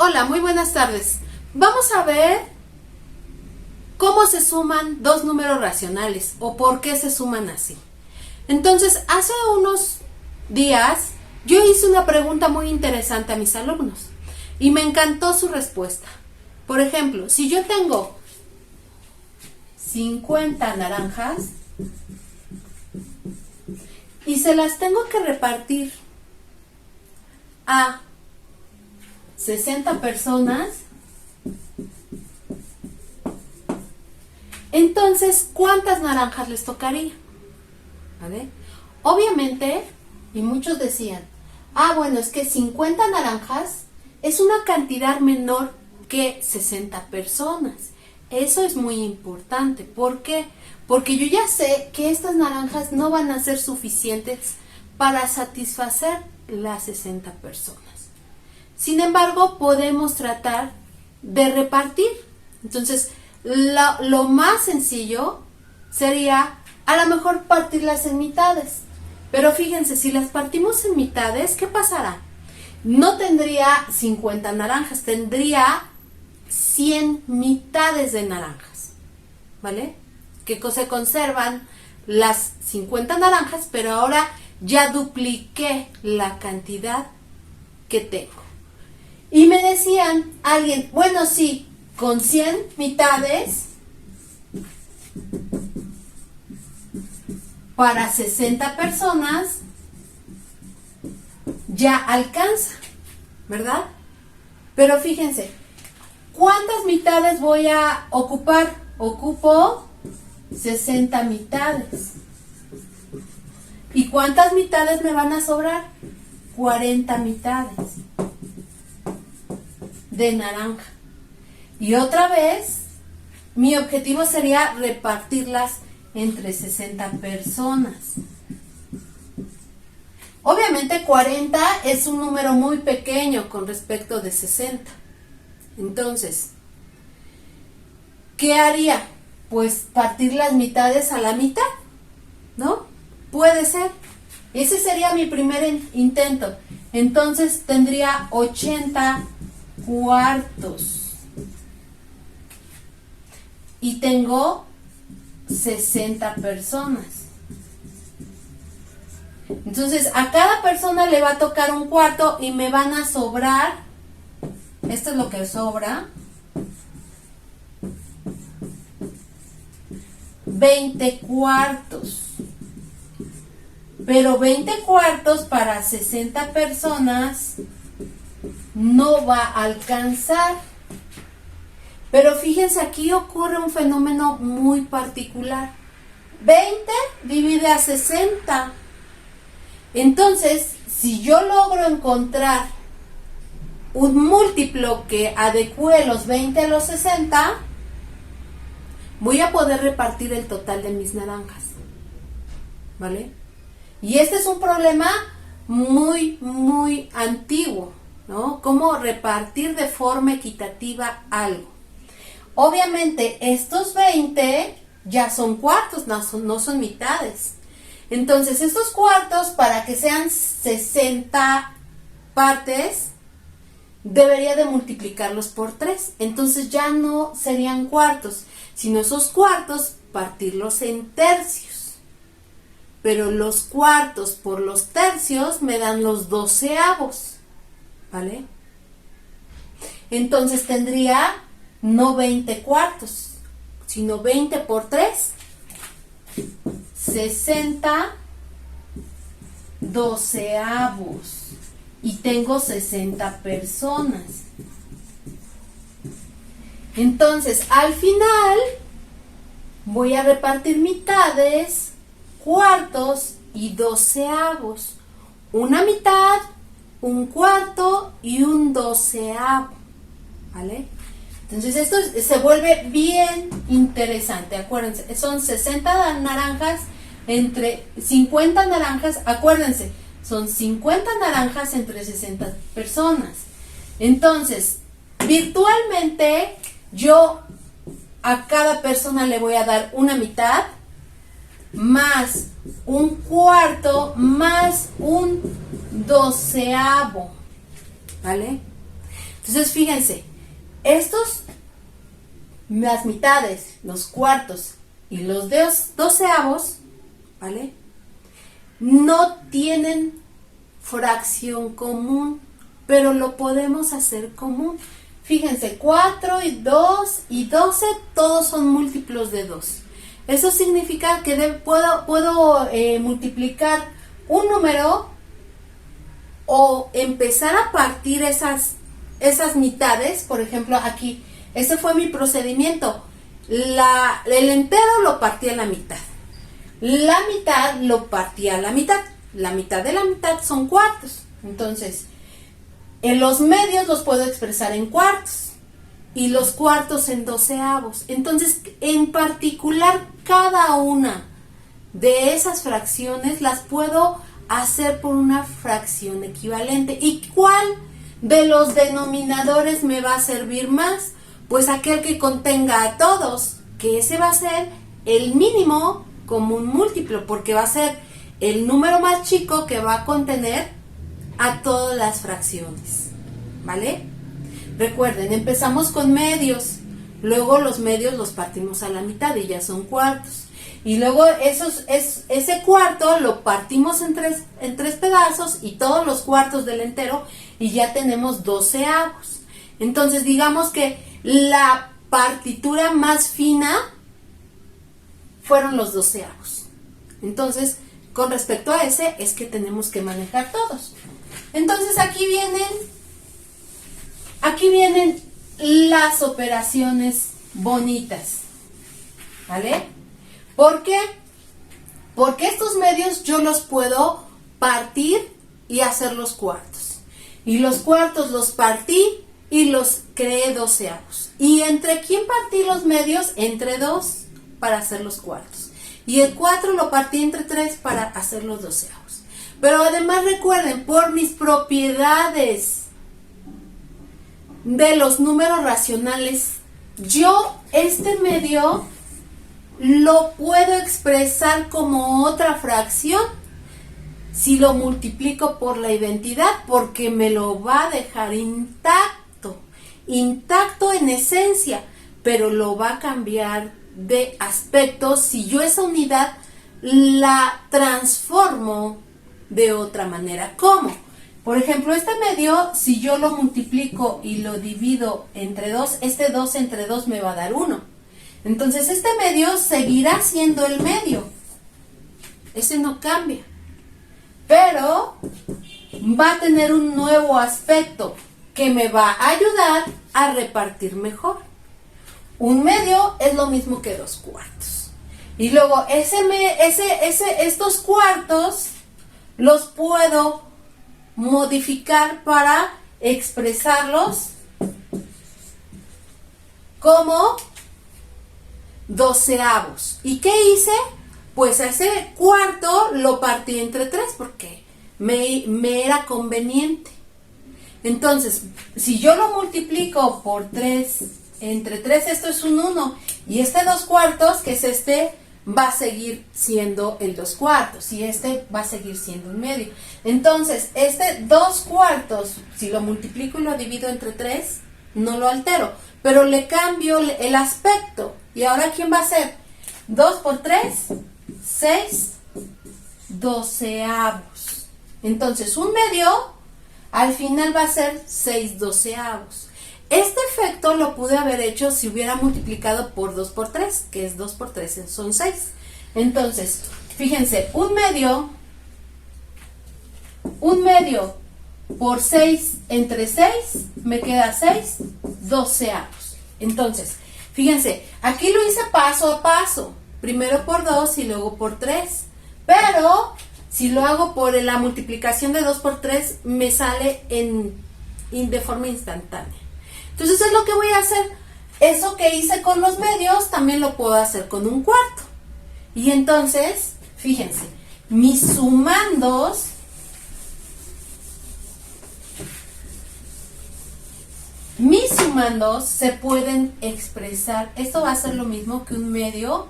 Hola, muy buenas tardes. Vamos a ver cómo se suman dos números racionales o por qué se suman así. Entonces, hace unos días yo hice una pregunta muy interesante a mis alumnos y me encantó su respuesta. Por ejemplo, si yo tengo 50 naranjas y se las tengo que repartir a 60 personas, entonces, ¿cuántas naranjas les tocaría? ¿Vale? Obviamente, y muchos decían, bueno, es que 50 naranjas es una cantidad menor que 60 personas. Eso es muy importante. ¿Por qué? Porque yo ya sé que estas naranjas no van a ser suficientes para satisfacer las 60 personas. Sin embargo, podemos tratar de repartir. Entonces, lo más sencillo sería a lo mejor partirlas en mitades. Pero fíjense, si las partimos en mitades, ¿qué pasará? No tendría 50 naranjas, tendría 100 mitades de naranjas. ¿Vale? Que se conservan las 50 naranjas, pero ahora ya dupliqué la cantidad que tengo. Y me decían alguien, bueno, sí, con 100 mitades para 60 personas ya alcanza, ¿verdad? Pero fíjense, ¿cuántas mitades voy a ocupar? Ocupo 60 mitades. ¿Y cuántas mitades me van a sobrar? 40 mitades de naranja. Y otra vez, mi objetivo sería repartirlas entre 60 personas. Obviamente 40 es un número muy pequeño con respecto de 60. Entonces, ¿qué haría? Pues partir las mitades a la mitad, ¿no? Puede ser. Ese sería mi primer intento. Entonces tendría 80 cuartos. Y tengo 60 personas. Entonces, a cada persona le va a tocar un cuarto y me van a sobrar, esto es lo que sobra, 20 cuartos. Pero 20 cuartos para 60 personas no va a alcanzar. Pero fíjense, aquí ocurre un fenómeno muy particular. 20 divide a 60. Entonces, si yo logro encontrar un múltiplo que adecue los 20 a los 60, voy a poder repartir el total de mis naranjas. ¿Vale? Y este es un problema muy, muy antiguo, ¿no? Cómo repartir de forma equitativa algo. Obviamente, estos 20 ya son cuartos, no son mitades. Entonces, estos cuartos, para que sean 60 partes, debería de multiplicarlos por 3. Entonces, ya no serían cuartos, sino esos cuartos partirlos en tercios. Pero los cuartos por los tercios me dan los doceavos. ¿Vale? Entonces, tendría no 20 cuartos, sino 20 por 3, 60 doceavos. Y tengo 60 personas. Entonces, al final, voy a repartir mitades, cuartos y doceavos. Una mitad, un cuarto y un doceavo. ¿Vale? Entonces esto se vuelve bien interesante. Acuérdense, son 60 naranjas entre 50 naranjas. Acuérdense, son 50 naranjas entre 60 personas. Entonces, virtualmente yo a cada persona le voy a dar una mitad más un cuarto más un doceavo. ¿Vale? Entonces, fíjense, las mitades, los cuartos y los doceavos, ¿vale? No tienen fracción común, pero lo podemos hacer común. Fíjense, 4 y 2 y 12, todos son múltiplos de 2. Eso significa que puedo multiplicar un número o empezar a partir esas mitades. Por ejemplo, aquí, ese fue mi procedimiento. El entero lo partí a la mitad. La mitad lo partí a la mitad. La mitad de la mitad son cuartos. Entonces, en los medios los puedo expresar en cuartos y los cuartos en doceavos. Entonces, en particular, cada una de esas fracciones las puedo hacer por una fracción equivalente. ¿Y cuál de los denominadores me va a servir más? Pues aquel que contenga a todos, que ese va a ser el mínimo común múltiplo, porque va a ser el número más chico que va a contener a todas las fracciones, ¿vale? Recuerden, empezamos con medios, luego los medios los partimos a la mitad y ya son cuartos. Y luego ese cuarto lo partimos en tres pedazos y todos los cuartos del entero y ya tenemos doceavos. Entonces digamos que la partitura más fina fueron los doceavos. Entonces, con respecto a ese es que tenemos que manejar todos. Entonces aquí vienen las operaciones bonitas, ¿vale? ¿Por qué? Porque estos medios yo los puedo partir y hacer los cuartos. Y los cuartos los partí y los creé doceavos. ¿Y entre quién partí los medios? Entre 2 para hacer los cuartos. Y el 4 lo partí entre 3 para hacer los doceavos. Pero además recuerden, por mis propiedades de los números racionales, yo este medio lo puedo expresar como otra fracción si lo multiplico por la identidad, porque me lo va a dejar intacto en esencia, pero lo va a cambiar de aspecto si yo esa unidad la transformo de otra manera. ¿Cómo? Por ejemplo, este medio, si yo lo multiplico y lo divido entre 2, este 2 entre 2 me va a dar 1. Entonces, este medio seguirá siendo el medio. Ese no cambia. Pero va a tener un nuevo aspecto que me va a ayudar a repartir mejor. Un medio es lo mismo que 2 cuartos. Y luego estos cuartos los puedo modificar para expresarlos como doceavos. ¿Y qué hice? Pues a ese cuarto lo partí entre 3 porque me era conveniente. Entonces, si yo lo multiplico por 3, entre 3, esto es un 1. Y este 2 cuartos, que es este, va a seguir siendo el 2 cuartos. Y este va a seguir siendo un medio. Entonces, este 2 cuartos, si lo multiplico y lo divido entre 3, no lo altero. Pero le cambio el aspecto. ¿Y ahora quién va a ser? 2 por 3, 6 doceavos. Entonces, un medio al final va a ser 6 doceavos. Este efecto lo pude haber hecho si hubiera multiplicado por 2 por 3, que es 2 por 3 son 6. Entonces, fíjense, un medio por 6 entre 6 me queda 6 doceavos. Entonces, fíjense, aquí lo hice paso a paso. Primero por 2 y luego por 3. Pero si lo hago por la multiplicación de 2 por 3, me sale de forma instantánea. Entonces es lo que voy a hacer. Eso que hice con los medios, también lo puedo hacer con un cuarto. Y entonces, fíjense, mis sumandos se pueden expresar. Esto va a ser lo mismo que un medio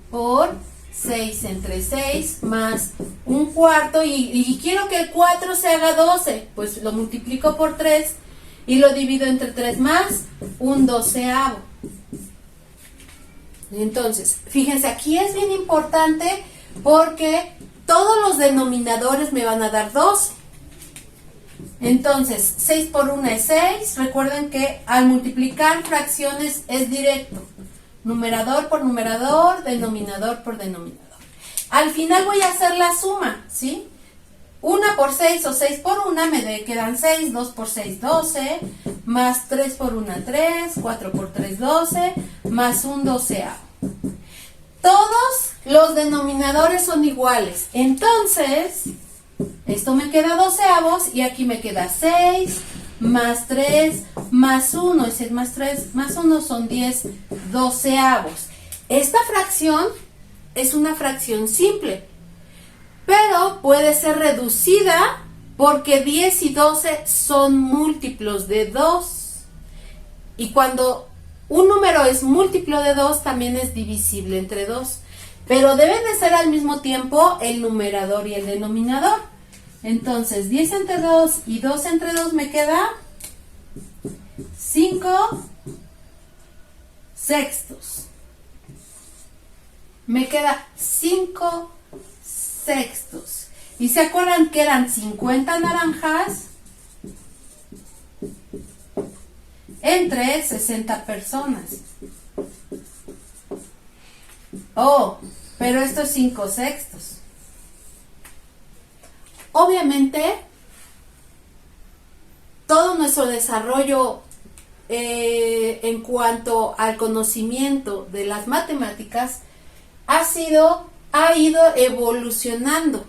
por 6 entre 6 más un cuarto. Y quiero que el 4 se haga 12. Pues lo multiplico por 3 y lo divido entre 3 más, un 12avo. Entonces, fíjense, aquí es bien importante porque todos los denominadores me van a dar 12. Entonces, 6 por 1 es 6. Recuerden que al multiplicar fracciones es directo. Numerador por numerador, denominador por denominador. Al final voy a hacer la suma, ¿sí? 1 por 6 o 6 por 1 me quedan 6, 2 por 6, 12, más 3 por 1, 3, 4 por 3, 12, más un 12avo. Todos los denominadores son iguales. Entonces, esto me queda 12avos y aquí me queda 6, más 3, más 1. Ese es más 3, más 1 son 10 12avos. Esta fracción es una fracción simple, pero puede ser reducida porque 10 y 12 son múltiplos de 2. Y cuando un número es múltiplo de 2, también es divisible entre 2. Pero deben de ser al mismo tiempo el numerador y el denominador. Entonces, 10 entre 2 y 2 entre 2 me queda 5 sextos. Me queda 5 sextos. ¿Y se acuerdan que eran 50 naranjas entre 60 personas? Oh, pero esto es 5 sextos. Obviamente, todo nuestro desarrollo en cuanto al conocimiento de las matemáticas ha ido evolucionando.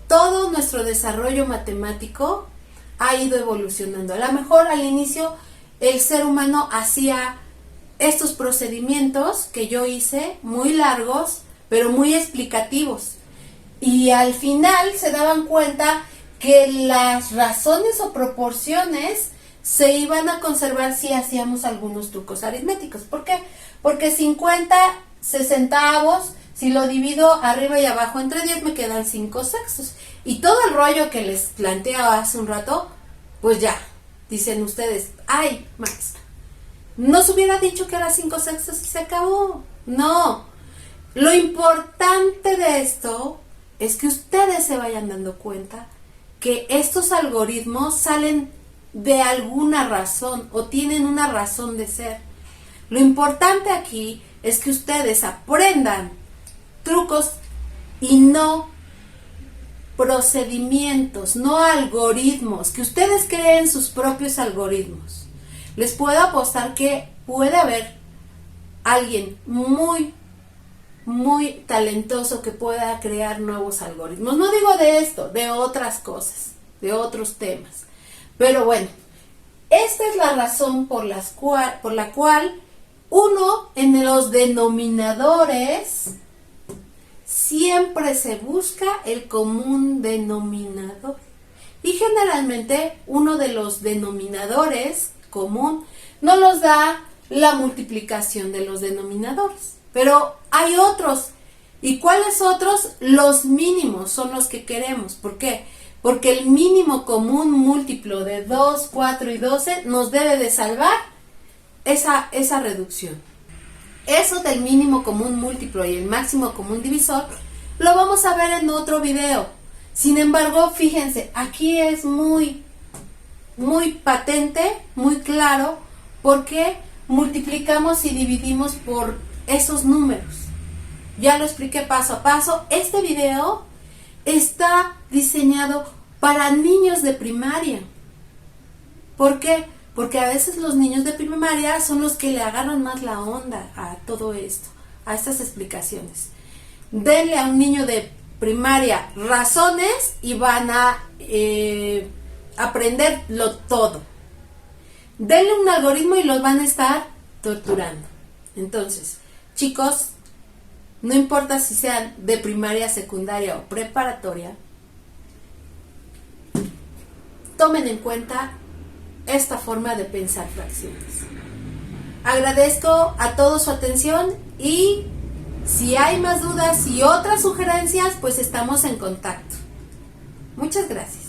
Todo nuestro desarrollo matemático ha ido evolucionando. A lo mejor al inicio el ser humano hacía estos procedimientos que yo hice, muy largos, pero muy explicativos. Y al final se daban cuenta que las razones o proporciones se iban a conservar si hacíamos algunos trucos aritméticos. ¿Por qué? Porque 50 sesentavos, si lo divido arriba y abajo entre 10, me quedan 5 sextos. Y todo el rollo que les planteaba hace un rato, pues ya, dicen ustedes, ay, maestra, ¿no se hubiera dicho que era 5 sextos y se acabó? No. Lo importante de esto es que ustedes se vayan dando cuenta que estos algoritmos salen de alguna razón o tienen una razón de ser. Lo importante aquí es que ustedes aprendan trucos y no procedimientos, no algoritmos, que ustedes creen sus propios algoritmos. Les puedo apostar que puede haber alguien muy talentoso que pueda crear nuevos algoritmos. No digo de esto, de otras cosas, de otros temas. Pero bueno, esta es la razón por la cual uno en los denominadores siempre se busca el común denominador. Y generalmente uno de los denominadores común no nos da la multiplicación de los denominadores. Pero hay otros. ¿Y cuáles otros? Los mínimos son los que queremos. ¿Por qué? Porque el mínimo común múltiplo de 2, 4 y 12 nos debe de salvar esa reducción. Eso del mínimo común múltiplo y el máximo común divisor lo vamos a ver en otro video. Sin embargo, fíjense, aquí es muy patente, muy claro, porque multiplicamos y dividimos por esos números. Ya lo expliqué paso a paso. Este video está diseñado para niños de primaria. ¿Por qué? Porque a veces los niños de primaria son los que le agarran más la onda a todo esto, a estas explicaciones. Denle a un niño de primaria razones y van a aprenderlo todo. Denle un algoritmo y los van a estar torturando. Entonces, chicos, no importa si sean de primaria, secundaria o preparatoria, tomen en cuenta esta forma de pensar fracciones. Agradezco a todos su atención y si hay más dudas y otras sugerencias, pues estamos en contacto. Muchas gracias.